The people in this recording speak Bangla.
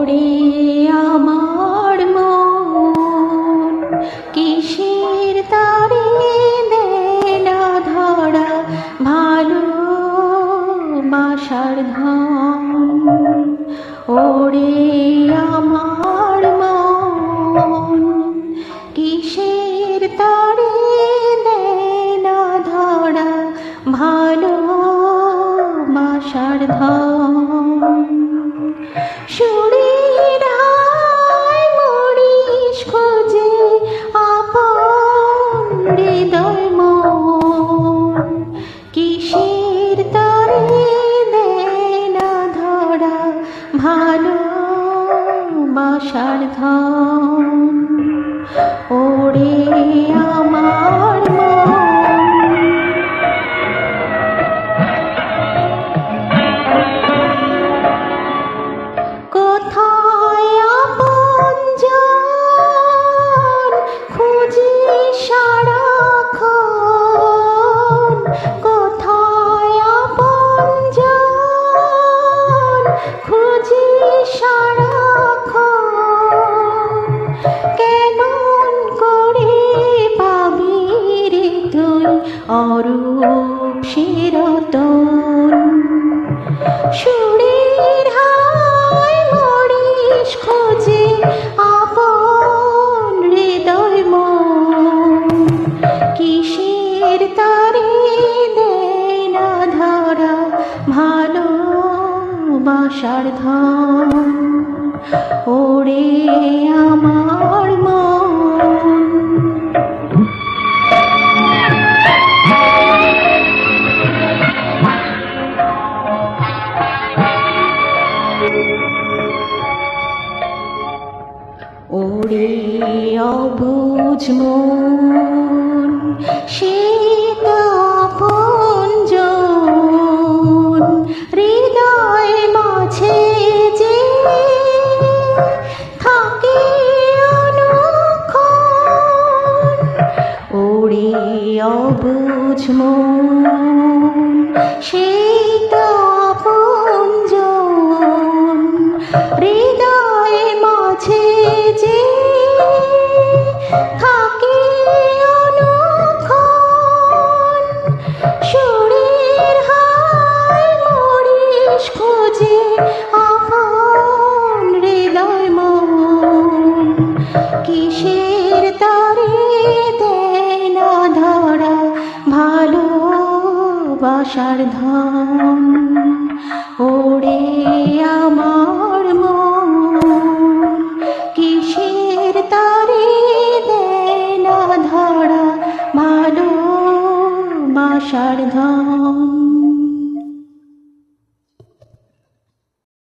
ওরে আমার মন কিসের তারে দেনা ধরা ভালোবাসার ধন। ওরে আমার মন কিসের তারে দেনা ধরা ভালোবাসার ধন। সুরের হায় মরিস খোঁজে আপন হৃদয় মন কিসের তারে দেনা ধরা ভালোবাসার ধন। ওরে আমার কোথায় আপনজন খুঁজি সারাক্ষণ, কোথায় আপনজন খুঁজি সারাক্ষণ। কেমন করে পাবি রে তুই অরূপ চিরতন। সুরের হায় মরিস খোঁজে আপন হৃদয় মন কিসের তারে দেনা ধরা ভালোবাসার ধন। ওরে আমার মন ওরে অবুঝ মন সে তো আপনজন হৃদয় মাঝে যে থাকে অনুক্ষণ। ওরে অবুঝ মন সে তো আপনজন হৃদয় মাঝে যে থাকে অনুক্ষণ। সুরের হায় মরিস খোঁজে আপন হৃদয় মন কিসের তারে দেনা ধরা ভালোবাসার ধন। ওরে আমার মন কিসের তারে দেনা ধরা ভালোবাসার ধন।